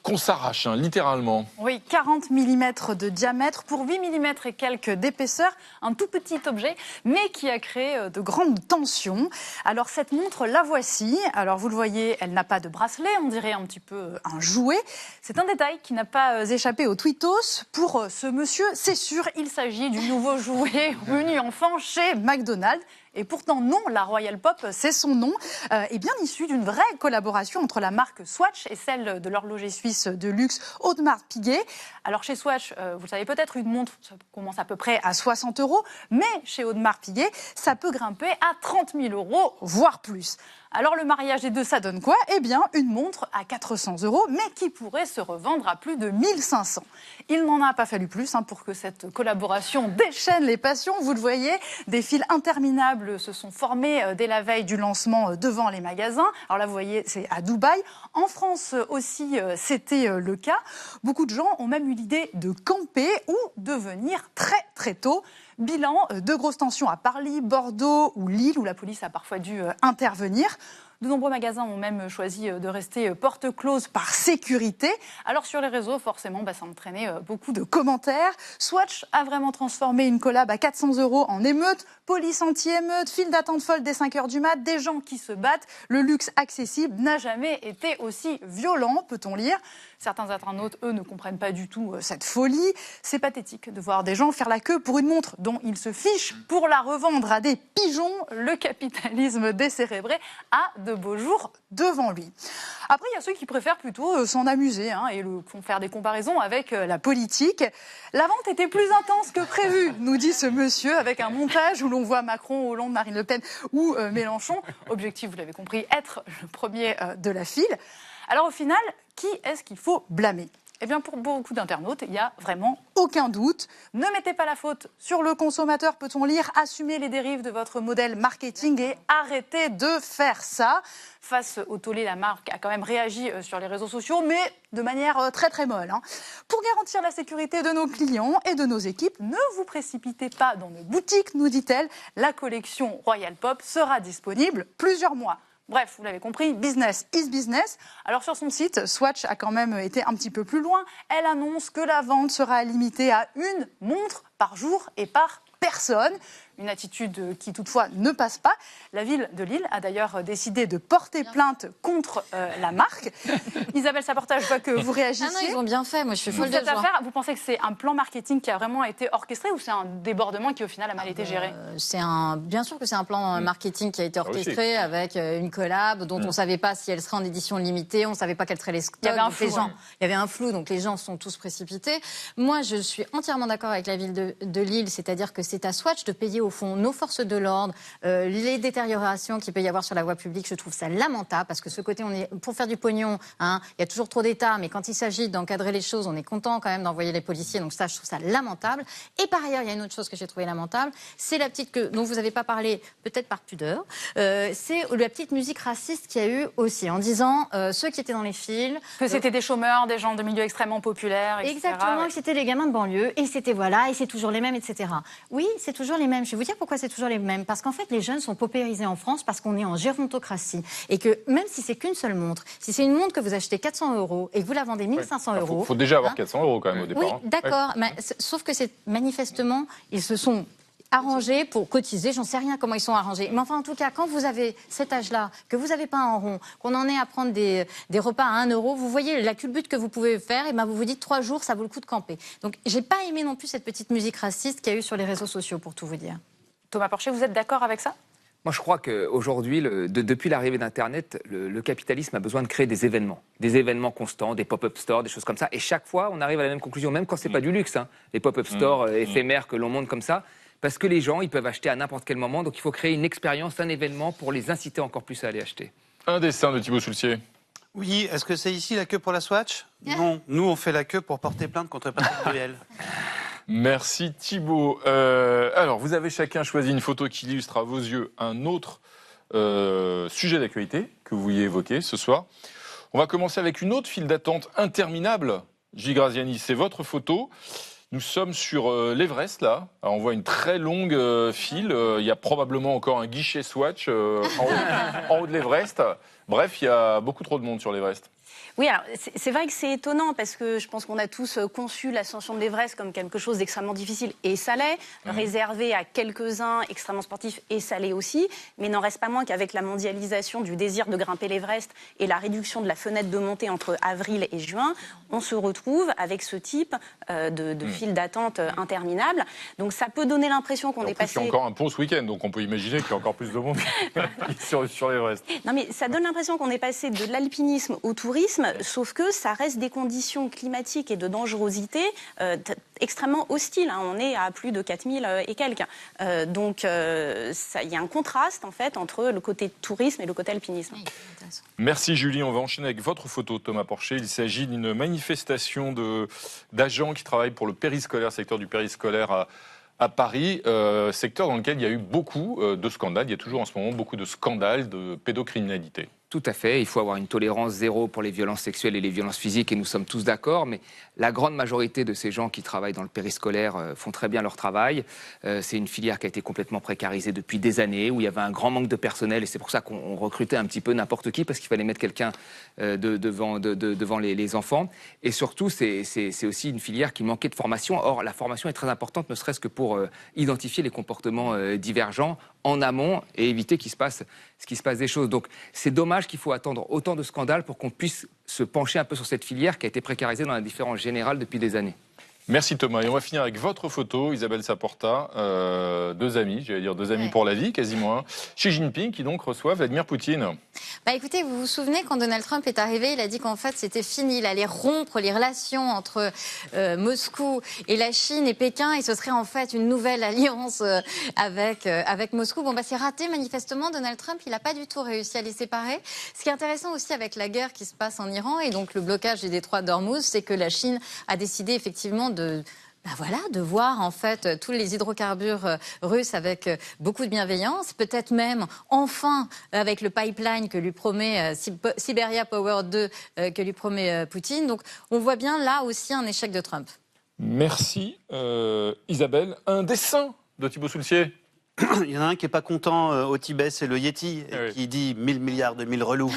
qu'on s'arrache, littéralement. Oui, 40 mm de diamètre pour 8 mm et quelques d'épaisseur. Un tout petit objet, mais qui a créé de grandes tensions. Alors, cette montre, la voici. Alors, vous le voyez, elle n'a pas de bracelet. On dirait un petit peu un jouet. C'est un détail qui n'a pas échappé aux tweetos. Pour ce monsieur, c'est sûr, il s'agit du nouveau jouet menu enfant chez McDonald's. Et pourtant non, la Royal Pop, c'est son nom, est bien issu d'une vraie collaboration entre la marque Swatch et celle de l'horloger suisse de luxe Audemars Piguet. Alors chez Swatch, vous le savez peut-être, une montre ça commence à peu près à 60 €, mais chez Audemars Piguet, ça peut grimper à 30 000 €, voire plus. Alors le mariage des deux, ça donne quoi? Eh bien, une montre à 400 €, mais qui pourrait se revendre à plus de 1500. Il n'en a pas fallu plus pour que cette collaboration déchaîne les passions. Vous le voyez, des files interminables se sont formées dès la veille du lancement devant les magasins. Alors là, vous voyez, c'est à Dubaï. En France aussi, c'était le cas. Beaucoup de gens ont même eu l'idée de camper ou de venir très très tôt. Bilan, de grosses tensions à Paris, Bordeaux ou Lille, où la police a parfois dû intervenir. De nombreux magasins ont même choisi de rester porte close par sécurité. Alors sur les réseaux, forcément, ça entraînait beaucoup de commentaires. Swatch a vraiment transformé une collab à 400 € en émeute. Police anti-émeute, file d'attente folle dès 5 h du mat, des gens qui se battent. Le luxe accessible n'a jamais été aussi violent, peut-on lire. Certains internautes, eux, ne comprennent pas du tout cette folie. C'est pathétique de voir des gens faire la queue pour une montre dont ils se fichent pour la revendre à des pigeons. Le capitalisme décérébré a de beaux jours devant lui. Après, il y a ceux qui préfèrent plutôt s'en amuser et font faire des comparaisons avec la politique. La vente était plus intense que prévu, nous dit ce monsieur, avec un montage où l'on voit Macron, Hollande, Marine Le Pen ou Mélenchon. Objectif, vous l'avez compris, être le premier de la file. Alors au final, qui est-ce qu'il faut blâmer ? Eh bien, pour beaucoup d'internautes, il n'y a vraiment aucun doute. Ne mettez pas la faute sur le consommateur, peut-on lire. Assumez les dérives de votre modèle marketing et arrêtez de faire ça. Face au tollé, la marque a quand même réagi sur les réseaux sociaux, mais de manière très très molle. Pour garantir la sécurité de nos clients et de nos équipes, ne vous précipitez pas dans nos boutiques, nous dit-elle. La collection Royal Pop sera disponible plusieurs mois. Bref, vous l'avez compris, business is business. Alors sur son site, Swatch a quand même été un petit peu plus loin. Elle annonce que la vente sera limitée à une montre par jour et par personne. Une attitude qui toutefois ne passe pas. La ville de Lille a d'ailleurs décidé de porter plainte contre la marque. Isabelle Saporta, je vois que vous réagissez. Ah non, ils ont bien fait, moi je suis folle de joie. Vous pensez que c'est un plan marketing qui a vraiment été orchestré ou c'est un débordement qui au final a mal été géré? Bien sûr que c'est un plan marketing qui a été orchestré avec une collab dont on ne savait pas si elle serait en édition limitée, on ne savait pas quels seraient les stocks. Il y avait un flou. Il y avait un flou, donc les gens sont tous précipités. Moi je suis entièrement d'accord avec la ville de Lille, c'est-à-dire que c'est à Swatch de payer au fond nos forces de l'ordre, les détériorations qu'il peut y avoir sur la voie publique. Je trouve ça lamentable parce que ce côté, on est pour faire du pognon, il y a toujours trop d'État, mais quand il s'agit d'encadrer les choses, on est content quand même d'envoyer les policiers. Donc ça, je trouve ça lamentable. Et par ailleurs, il y a une autre chose que j'ai trouvé lamentable, c'est la petite dont vous n'avez pas parlé, peut-être par pudeur, c'est la petite musique raciste qu'il y a eu aussi, en disant ceux qui étaient dans les files... Que c'était des chômeurs, des gens de milieux extrêmement populaires, etc. Exactement, que c'était les gamins de banlieue, et c'était voilà, et c'est toujours les mêmes, etc. Oui, c'est toujours les mêmes. Je vais vous dire pourquoi c'est toujours les mêmes. Parce qu'en fait, les jeunes sont paupérisés en France parce qu'on est en gérontocratie. Et que même si c'est qu'une seule montre, si c'est une montre que vous achetez 400 € et que vous la vendez 1500 €... Il faut déjà avoir 400 € quand même au départ. Oui, d'accord. Mais, sauf que c'est manifestement, ils se sont arrangés pour cotiser, j'en sais rien comment ils sont arrangés. Mais enfin, en tout cas, quand vous avez cet âge-là, que vous avez pas en rond, qu'on en est à prendre des repas à 1 €, vous voyez la culbute que vous pouvez faire, et vous vous dites 3 jours, ça vaut le coup de camper. Donc, j'ai pas aimé non plus cette petite musique raciste qu'il y a eu sur les réseaux sociaux, pour tout vous dire. Thomas Porcher, vous êtes d'accord avec ça ? Moi, je crois qu'aujourd'hui, depuis l'arrivée d'Internet, le capitalisme a besoin de créer des événements constants, des pop-up stores, des choses comme ça. Et chaque fois, on arrive à la même conclusion, même quand c'est pas du luxe, les pop-up stores éphémères que l'on monte comme ça. Parce que les gens, ils peuvent acheter à n'importe quel moment. Donc, il faut créer une expérience, un événement pour les inciter encore plus à aller acheter. Un dessin de Thibaut Soulcier. Oui, est-ce que c'est ici la queue pour la Swatch ? Non, nous, on fait la queue pour porter plainte contre Patrick Bruel. Merci Thibaut. Alors, vous avez chacun choisi une photo qui illustre à vos yeux un autre sujet d'actualité que vous vouliez évoquer ce soir. On va commencer avec une autre file d'attente interminable. Gilles Graziani, c'est votre photo. Nous sommes sur l'Everest, là. Alors, on voit une très longue file. Il y a probablement encore un guichet Swatch en haut de l'Everest. Bref, il y a beaucoup trop de monde sur l'Everest. Oui, alors c'est vrai que c'est étonnant parce que je pense qu'on a tous conçu l'ascension de l'Everest comme quelque chose d'extrêmement difficile, et ça l'est, réservé à quelques-uns, extrêmement sportifs, et ça l'est aussi, mais il n'en reste pas moins qu'avec la mondialisation du désir de grimper l'Everest et la réduction de la fenêtre de montée entre avril et juin, on se retrouve avec ce type de file d'attente interminable. Donc ça peut donner l'impression qu'on est passé... Il y a encore un pont ce week-end, donc on peut imaginer qu'il y a encore plus de monde sur l'Everest. Non, mais ça donne l'impression qu'on est passé de l'alpinisme au tourisme, sauf que ça reste des conditions climatiques et de dangerosité extrêmement hostiles. Hein. On est à plus de 4000 et quelques. Donc il y a un contraste en fait entre le côté tourisme et le côté alpinisme. Merci Julie, on va enchaîner avec votre photo Thomas Porcher. Il s'agit d'une manifestation d'agents qui travaillent pour le périscolaire, secteur du périscolaire à Paris, secteur dans lequel il y a eu beaucoup de scandales. Il y a toujours en ce moment beaucoup de scandales de pédocriminalité. Tout à fait, il faut avoir une tolérance zéro pour les violences sexuelles et les violences physiques, et nous sommes tous d'accord, mais la grande majorité de ces gens qui travaillent dans le périscolaire font très bien leur travail. C'est une filière qui a été complètement précarisée depuis des années, où il y avait un grand manque de personnel, et c'est pour ça qu'on recrutait un petit peu n'importe qui, parce qu'il fallait mettre quelqu'un devant les enfants. Et surtout, c'est aussi une filière qui manquait de formation. Or, la formation est très importante, ne serait-ce que pour identifier les comportements divergents en amont et éviter qu'il se passe des choses. Donc c'est dommage qu'il faut attendre autant de scandales pour qu'on puisse se pencher un peu sur cette filière qui a été précarisée dans la différence générale depuis des années. Merci Thomas. Et on va finir avec votre photo, Isabelle Saporta, deux amis pour la vie, quasiment un. Xi Jinping qui donc reçoit Vladimir Poutine. Écoutez, vous vous souvenez quand Donald Trump est arrivé, il a dit qu'en fait c'était fini, il allait rompre les relations entre Moscou et la Chine et Pékin, et ce serait en fait une nouvelle alliance avec Moscou. C'est raté manifestement, Donald Trump, il n'a pas du tout réussi à les séparer. Ce qui est intéressant aussi avec la guerre qui se passe en Iran et donc le blocage des détroits d'Ormuz, c'est que la Chine a décidé effectivement de voir en fait tous les hydrocarbures russes avec beaucoup de bienveillance, peut-être même enfin avec le pipeline que lui promet Siberia Power 2 que lui promet Poutine. Donc on voit bien là aussi un échec de Trump. Merci Isabelle. Un dessin de Thibaut Soulcier. Il y en a un qui n'est pas content au Tibet, c'est le Yeti, qui dit 1000 milliards de 1000 relous.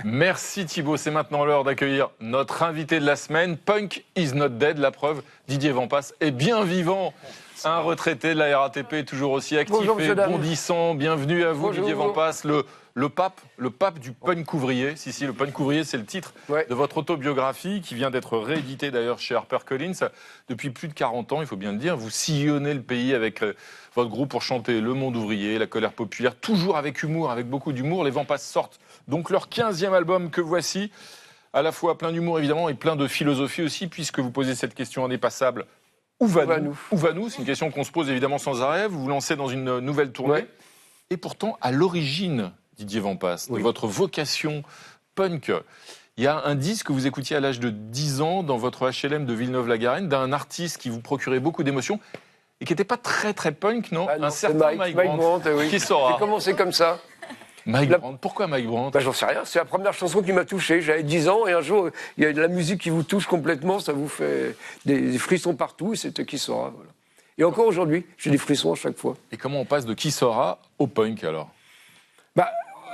Merci Thibaut, c'est maintenant l'heure d'accueillir notre invité de la semaine. Punk is not dead, la preuve, Didier Vampas est bien vivant. Un retraité de la RATP, toujours aussi actif et bondissant. Bienvenue à vous, Didier Vampas, le pape du punk ouvrier. Si, le punk ouvrier, c'est le titre de votre autobiographie qui vient d'être réédité d'ailleurs chez HarperCollins. Depuis plus de 40 ans, il faut bien le dire, vous sillonnez le pays avec votre groupe pour chanter le monde ouvrier, la colère populaire, toujours avec humour, avec beaucoup d'humour. Les Vampas sortent donc leur 15e album que voici, à la fois plein d'humour évidemment et plein de philosophie aussi, puisque vous posez cette question indépassable. Où va-nous ? C'est une question qu'on se pose évidemment sans arrêt. Vous vous lancez dans une nouvelle tournée. Et pourtant, à l'origine, Didier Vampas, de votre vocation punk, il y a un disque que vous écoutiez à l'âge de 10 ans dans votre HLM de Villeneuve-la-Garenne, d'un artiste qui vous procurait beaucoup d'émotions et qui n'était pas très très punk, non, non, un certain Mike Brandt. Qui saura ? J'ai commencé comme ça. Mike Brandt. Pourquoi Mike Brandt ? J'en sais rien. C'est la première chanson qui m'a touché. J'avais 10 ans et un jour, il y a de la musique qui vous touche complètement. Ça vous fait des frissons partout. Et c'était Qui saura. Voilà. Et encore aujourd'hui, j'ai des frissons à chaque fois. Et comment on passe de Qui saura au punk alors ?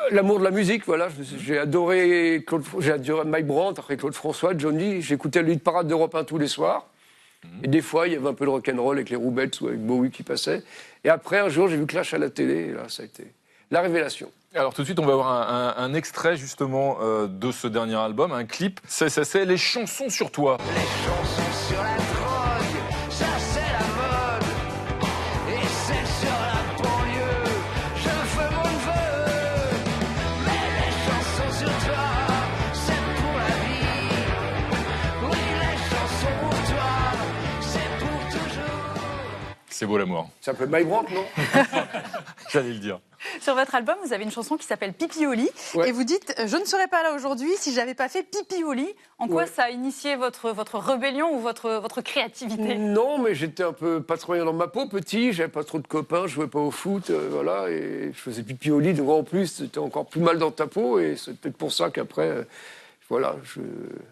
L'amour de la musique, voilà. J'ai adoré Mike Brandt, après Claude François, Johnny. J'écoutais le hit parade d'Europe 1 tous les soirs. Et des fois, il y avait un peu de rock'n'roll avec les Roubettes ou avec Bowie qui passait. Et après, un jour, j'ai vu Clash à la télé. Et là, ça a été la révélation. Alors tout de suite, on va avoir un extrait justement de ce dernier album, un clip. C'est Les chansons sur toi. Les chansons sur la drogue, ça c'est la mode. Et celle sur la banlieue, je veux mon neveu. Mais les chansons sur toi, c'est pour la vie. Oui, les chansons pour toi, c'est pour toujours. C'est beau l'amour. C'est un peu Mike Brandt, non ? J'allais le dire. Sur votre album, vous avez une chanson qui s'appelle Pipi au lit. Et vous dites « Je ne serais pas là aujourd'hui si j'avais pas fait pipi au lit ». En quoi ça a initié votre rébellion ou votre créativité ? Non, mais j'étais un peu pas trop bien dans ma peau, petit. J'avais pas trop de copains, je jouais pas au foot, voilà. Et je faisais pipi au lit. Donc en plus, c'était encore plus mal dans ta peau. Et c'est peut-être pour ça qu'après, voilà,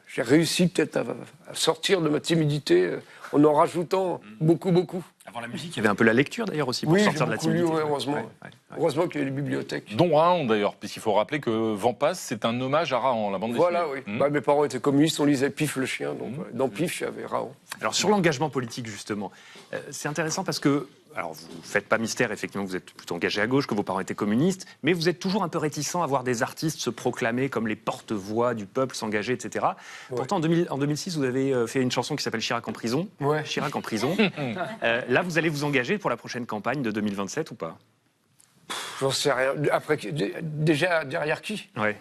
j'ai réussi peut-être à sortir de ma timidité en rajoutant beaucoup. Avant la musique, il y avait un peu la lecture d'ailleurs aussi pour Oui, sortir de la j'ai beaucoup lu, timidité. heureusement. Heureusement qu'il y a les bibliothèques. Dont Raon d'ailleurs, puisqu'il faut rappeler que Vampas, c'est un hommage à Raon, la bande dessinée. Voilà, oui. Bah, mes parents étaient communistes, on lisait Pif le chien, donc dans Pif, il y avait Raon. Alors sur l'engagement politique justement, c'est intéressant parce que, alors vous ne faites pas mystère, effectivement, vous êtes plutôt engagé à gauche, que vos parents étaient communistes, mais vous êtes toujours un peu réticent à voir des artistes se proclamer comme les porte-voix du peuple, s'engager, etc. Ouais. Pourtant, en 2006, vous avez fait une chanson qui s'appelle Chirac en prison. Ouais. Chirac en prison. Là, vous allez vous engager pour la prochaine campagne de 2027 ou pas? J'en sais rien. Après, déjà, derrière qui? Ouais.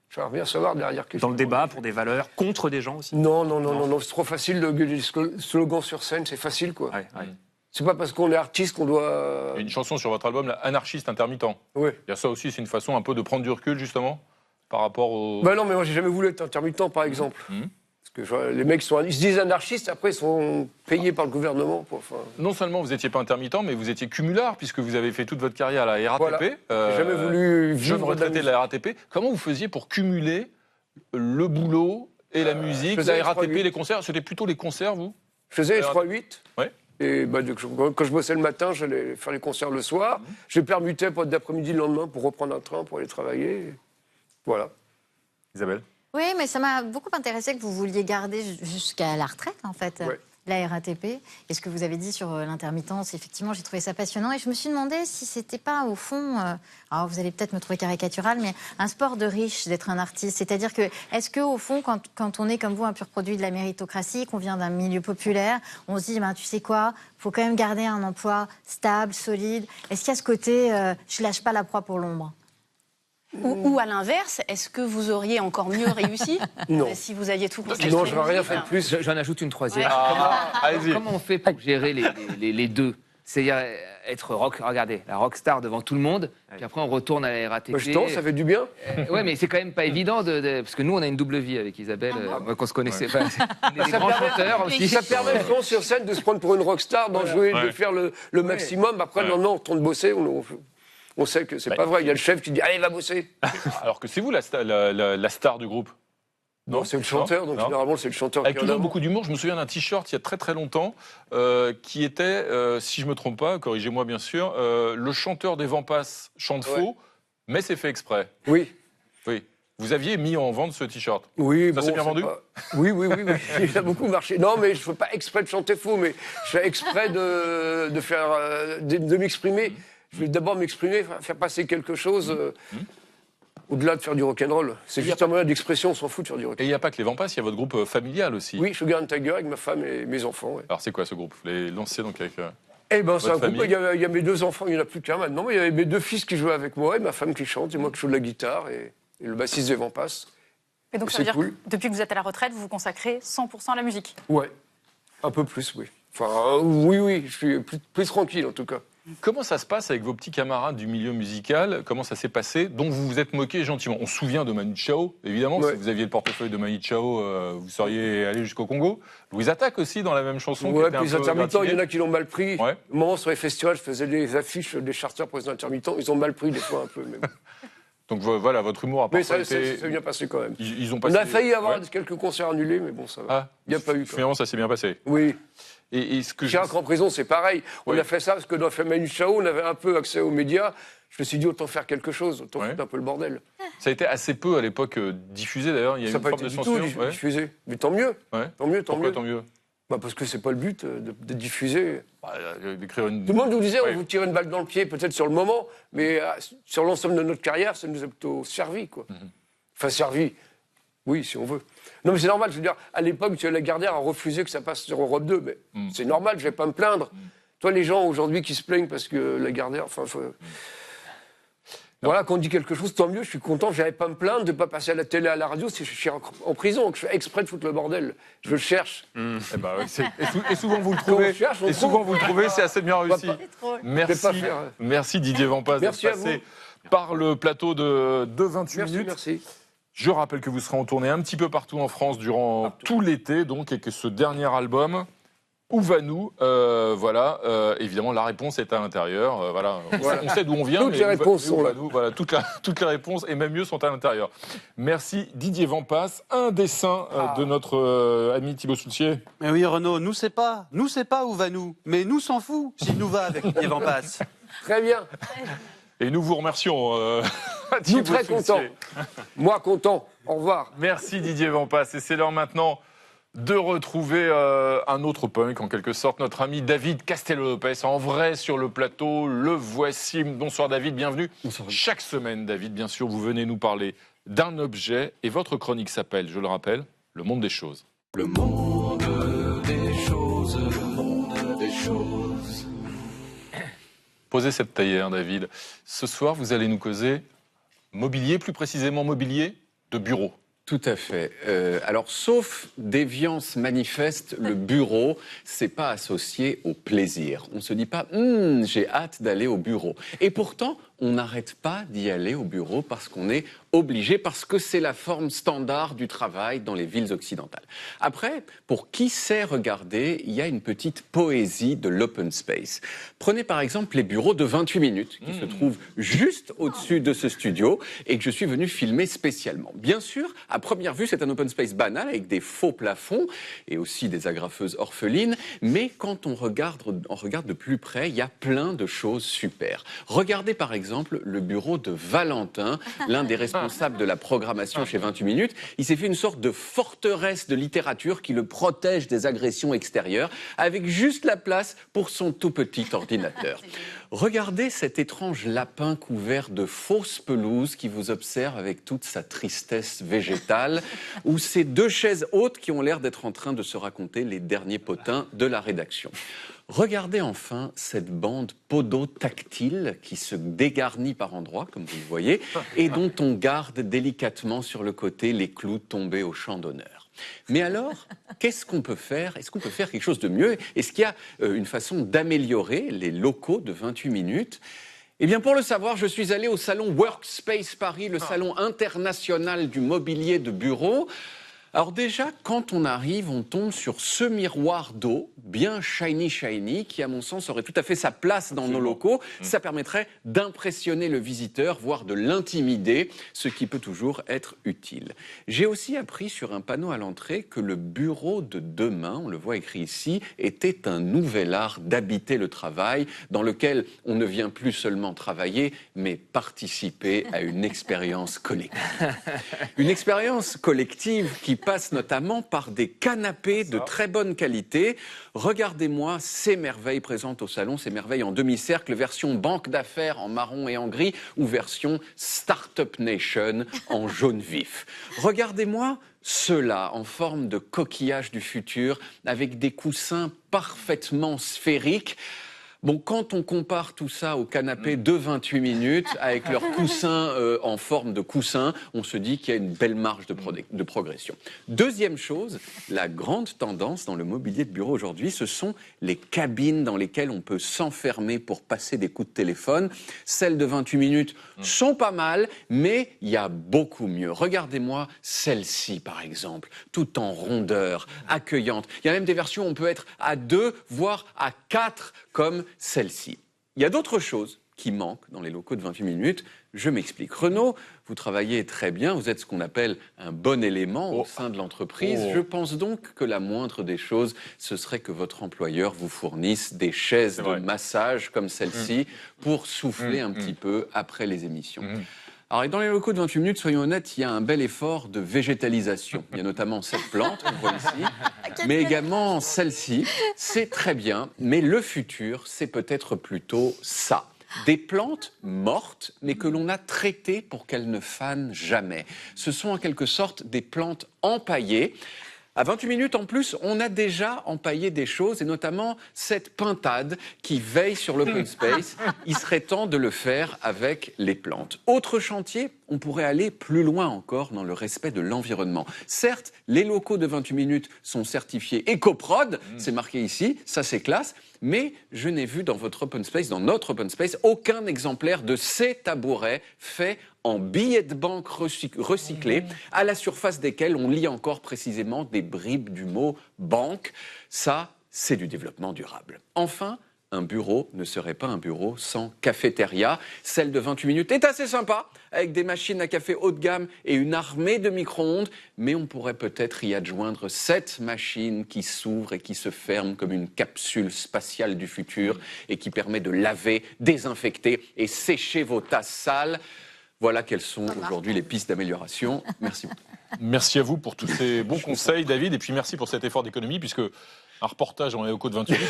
J'aimerais bien savoir derrière qui. Dans le débat, pour des valeurs, contre des gens aussi? Non, c'est trop facile de gueuler des slogans sur scène, c'est facile, quoi. Ouais. C'est pas parce qu'on est artiste qu'on doit... Il y a une chanson sur votre album, là, Anarchiste intermittent. Oui. Il y a ça aussi, c'est une façon un peu de prendre du recul, justement, par rapport au... Bah non, mais moi, j'ai jamais voulu être intermittent, par exemple. Parce que les mecs, ils se disent anarchistes, après, ils sont payés par le gouvernement. Non seulement vous n'étiez pas intermittent, mais vous étiez cumulard, puisque vous avez fait toute votre carrière à la RATP. Voilà. J'ai jamais voulu vivre jeune retraité de la RATP. Comment vous faisiez pour cumuler le boulot et la musique, la RATP, les concerts? C'était plutôt les concerts, vous? Je faisais les 3-8. Ouais. Et bah, quand je bossais le matin, j'allais faire les concerts le soir. Je permutais pour être d'après-midi le lendemain pour reprendre un train, pour aller travailler. Voilà. Isabelle? Oui, mais ça m'a beaucoup intéressé que vous vouliez garder jusqu'à la retraite, en fait, la RATP. Et ce que vous avez dit sur l'intermittence, effectivement, j'ai trouvé ça passionnant. Et je me suis demandé si c'était pas, au fond, alors vous allez peut-être me trouver caricatural, mais un sport de riche d'être un artiste. C'est-à-dire que, est-ce que, au fond, quand on est comme vous, un pur produit de la méritocratie, qu'on vient d'un milieu populaire, on se dit, tu sais quoi, faut quand même garder un emploi stable, solide. Est-ce qu'il y a ce côté, je lâche pas la proie pour l'ombre? Ou à l'inverse, est-ce que vous auriez encore mieux réussi si vous aviez tout consacré? Non, je n'aurais rien fait de plus. J'en ajoute une troisième. Allez-y. Comment on fait pour gérer les deux? C'est-à-dire être regardez, la rockstar devant tout le monde, puis après on retourne à la RATP. Justement, ça fait du bien. Ouais, mais c'est quand même pas évident parce que nous on a une double vie avec Isabelle, qu'on se connaissait. Enfin, on est des grands chanteurs aussi. Ça permet vraiment sur scène de se prendre pour une rockstar, d'en jouer, de faire le maximum. Après, non, on tourne bosser. On sait que c'est pas vrai. Il y a le chef qui dit allez, va bosser. Alors que c'est vous la star du groupe. Non, c'est le chanteur, donc généralement c'est le chanteur avec qui toujours beaucoup d'humour. Je me souviens d'un t-shirt il y a très très longtemps qui était, si je me trompe pas, corrigez-moi bien sûr, le chanteur des Vampas chante faux, mais c'est fait exprès. Oui. Vous aviez mis en vente ce t-shirt. Oui, ça s'est bien vendu. Oui. Il a beaucoup marché. Non, mais je fais pas exprès de chanter faux, mais je fais exprès de m'exprimer. Je vais d'abord m'exprimer, faire passer quelque chose au-delà de faire du rock'n'roll. C'est juste un moyen d'expression, on s'en fout de faire du rock'n'roll. Et il n'y a pas que les Vampas, il y a votre groupe familial aussi. Oui, Sugar and Tiger avec ma femme et mes enfants. Ouais. Alors c'est quoi ce groupe? Vous l'avez lancé donc avec c'est un groupe, il y a mes deux enfants, il n'y en a plus qu'un maintenant, mais il y avait mes deux fils qui jouaient avec moi et ma femme qui chante, et moi qui joue de la guitare et le bassiste des Vampas. Et donc ça veut dire que depuis que vous êtes à la retraite, vous vous consacrez 100% à la musique? Ouais, un peu plus, oui. Enfin, oui, je suis plus tranquille en tout cas. Comment ça se passe avec vos petits camarades du milieu musical? Comment ça s'est passé? Donc vous vous êtes moqué gentiment. On se souvient de Manu Chao, évidemment. Si vous aviez le portefeuille de Manu Chao, vous seriez allé jusqu'au Congo. Louise Attaque aussi, dans la même chanson. Ouais, puis les intermittents, il y en a qui l'ont mal pris. Ouais. Au moment sur les festivals, je faisais des affiches, des charters pour les intermittents. Ils ont mal pris des fois un peu. Mais... Donc voilà, votre humour a parfois été... ça bien passé quand même. Ils ont passé... On a failli avoir quelques concerts annulés, mais bon, ça va. Il n'y a pas eu. Finalement, ça s'est bien passé. Oui. Et ce que Chirac en prison, c'est pareil. On a fait ça parce que dans Manu Chao, on avait un peu accès aux médias. Je me suis dit, autant faire quelque chose, autant foutre un peu le bordel. Ça a été assez peu à l'époque diffusé d'ailleurs. Il y a eu une forme de censure. Diffusé. Mais tant mieux. Tant mieux. Pourquoi tant mieux? Parce que c'est pas le but de diffuser. D'écrire une... Tout le monde nous disait, on vous tire une balle dans le pied, peut-être sur le moment, mais sur l'ensemble de notre carrière, ça nous a plutôt servi, quoi. Enfin, servi. Oui, si on veut. Non, mais c'est normal, je veux dire, à l'époque, Lagardère a refusé que ça passe sur Europe 2, mais c'est normal, je vais pas me plaindre. Toi, les gens aujourd'hui qui se plaignent parce que Lagardère, voilà, quand on dit quelque chose, tant mieux, je suis content, je n'allais pas me plaindre de ne pas passer à la télé, à la radio, si je suis en prison, donc je fais exprès de foutre le bordel. Je le cherche. Et souvent vous le trouvez. C'est assez bien réussi. Merci Didier Vampas d'être passé par le plateau de 28 minutes. Merci. Je rappelle que vous serez en tournée un petit peu partout en France durant tout l'été, donc, et que ce dernier album, Où va-nous Voilà, évidemment, la réponse est à l'intérieur. Voilà. On sait d'où on vient. Toutes les réponses sont là. Voilà, toutes les réponses, et même mieux, sont à l'intérieur. Merci Didier Vampas. Un dessin de notre ami Thibaut Soultier. Mais oui, Renaud, nous sait pas où va-nous, mais nous s'en fout s'il nous va avec Didier Vampas. Très bien. Et nous vous remercions. Nous très contents. Moi content. Au revoir. Merci Didier Vampas. Et c'est l'heure maintenant de retrouver un autre punk, en quelque sorte, notre ami David Castello-Lopez, en vrai sur le plateau. Le voici. Bonsoir David, bienvenue. Bonsoir. Chaque semaine, David, bien sûr, vous venez nous parler d'un objet, et votre chronique s'appelle, je le rappelle, Le Monde des Choses. Le monde des choses, le monde des choses. Posez cette taillère, David. Ce soir, vous allez nous causer mobilier, plus précisément mobilier de bureau. Tout à fait. Alors, sauf déviance manifeste, le bureau, c'est pas associé au plaisir. On se dit pas, j'ai hâte d'aller au bureau. Et pourtant, on n'arrête pas d'y aller au bureau parce qu'on est obligé, parce que c'est la forme standard du travail dans les villes occidentales. Après, pour qui sait regarder, il y a une petite poésie de l'open space. Prenez par exemple les bureaux de 28 minutes qui se trouvent juste au-dessus de ce studio et que je suis venu filmer spécialement. Bien sûr, à première vue, c'est un open space banal avec des faux plafonds et aussi des agrafeuses orphelines, mais quand on regarde de plus près, il y a plein de choses super. Regardez par exemple le bureau de Valentin, l'un des responsables de la programmation chez 28 minutes. Il s'est fait une sorte de forteresse de littérature qui le protège des agressions extérieures, avec juste la place pour son tout petit ordinateur. Regardez cet étrange lapin couvert de fausses pelouses qui vous observe avec toute sa tristesse végétale, ou ces deux chaises hautes qui ont l'air d'être en train de se raconter les derniers potins de la rédaction. Regardez enfin cette bande podotactile qui se dégarnit par endroits, comme vous le voyez, et dont on garde délicatement sur le côté les clous tombés au champ d'honneur. Mais alors, qu'est-ce qu'on peut faire? Est-ce qu'on peut faire quelque chose de mieux? Est-ce qu'il y a une façon d'améliorer les locaux de 28 minutes? Eh bien, pour le savoir, je suis allé au salon Workspace Paris, le salon international du mobilier de bureau. Alors déjà, quand on arrive, on tombe sur ce miroir d'eau, bien shiny, qui à mon sens aurait tout à fait sa place dans nos locaux. Ça permettrait d'impressionner le visiteur, voire de l'intimider, ce qui peut toujours être utile. J'ai aussi appris sur un panneau à l'entrée que le bureau de demain, on le voit écrit ici, était un nouvel art d'habiter le travail, dans lequel on ne vient plus seulement travailler, mais participer à une expérience collective. Une expérience collective qui passe notamment par des canapés de très bonne qualité. Regardez-moi ces merveilles présentes au salon, ces merveilles en demi-cercle, version banque d'affaires en marron et en gris, ou version Startup Nation en jaune vif. Regardez-moi ceux-là en forme de coquillage du futur, avec des coussins parfaitement sphériques. Bon, quand on compare tout ça au canapé de 28 minutes, avec leurs coussins en forme de coussin, on se dit qu'il y a une belle marge de progression. Deuxième chose, la grande tendance dans le mobilier de bureau aujourd'hui, ce sont les cabines dans lesquelles on peut s'enfermer pour passer des coups de téléphone. Celles de 28 minutes sont pas mal, mais il y a beaucoup mieux. Regardez-moi celle-ci, par exemple, tout en rondeur, accueillante. Il y a même des versions où on peut être à 2, voire à 4, comme celle-ci. Il y a d'autres choses qui manquent dans les locaux de 28 minutes. Je m'explique. Renaud, vous travaillez très bien, vous êtes ce qu'on appelle un bon élément au sein de l'entreprise. Je pense donc que la moindre des choses, ce serait que votre employeur vous fournisse des chaises de massage comme celle-ci pour souffler un petit peu après les émissions. Alors, et dans les locaux de 28 minutes, soyons honnêtes, il y a un bel effort de végétalisation. Il y a notamment cette plante qu'on voit ici, mais également celle-ci. C'est très bien, mais le futur, c'est peut-être plutôt ça. Des plantes mortes, mais que l'on a traitées pour qu'elles ne fanent jamais. Ce sont en quelque sorte des plantes empaillées. À 28 minutes, en plus, on a déjà empaillé des choses, et notamment cette pintade qui veille sur l'open space. Il serait temps de le faire avec les plantes. Autre chantier, on pourrait aller plus loin encore dans le respect de l'environnement. Certes, les locaux de 28 minutes sont certifiés EcoProd, c'est marqué ici, ça c'est classe, mais je n'ai vu dans votre open space, dans notre open space, aucun exemplaire de ces tabourets faits en billets de banque recyclés, à la surface desquels on lit encore précisément des bribes du mot banque. Ça, c'est du développement durable. Enfin, un bureau ne serait pas un bureau sans cafétéria. Celle de 28 minutes est assez sympa, avec des machines à café haut de gamme et une armée de micro-ondes, mais on pourrait peut-être y adjoindre cette machine qui s'ouvre et qui se ferme comme une capsule spatiale du futur et qui permet de laver, désinfecter et sécher vos tasses sales. Voilà quelles sont aujourd'hui les pistes d'amélioration. Merci beaucoup. Merci à vous pour tous ces bons conseils, David, et puis merci pour cet effort d'économie, puisque un reportage en Eco de 28 minutes,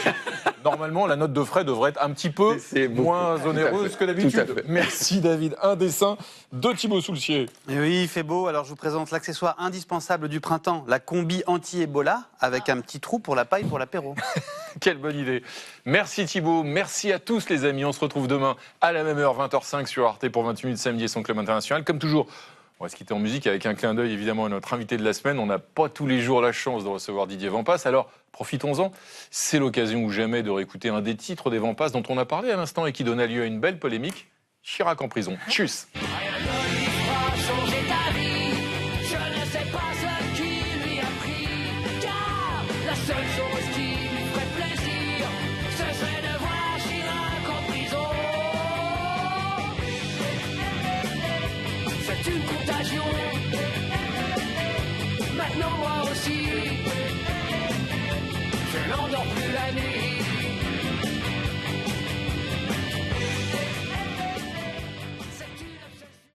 normalement, la note de frais devrait être un petit peu moins onéreuse que d'habitude. Merci, David. Un dessin de Thibaut Soulcier. Et oui, il fait beau, alors je vous présente l'accessoire indispensable du printemps, la combi anti-Ebola, avec un petit trou pour la paille pour l'apéro. Quelle bonne idée. Merci Thibaut, merci à tous les amis. On se retrouve demain à la même heure, 20h05 sur Arte pour 28 minutes samedi et son club international. Comme toujours, on va se quitter en musique avec un clin d'œil évidemment à notre invité de la semaine. On n'a pas tous les jours la chance de recevoir Didier Vampas, alors profitons-en. C'est l'occasion ou jamais de réécouter un des titres des Vampas dont on a parlé à l'instant et qui donna lieu à une belle polémique. Chirac en prison. Tchuss. Une contagion. Maintenant moi aussi.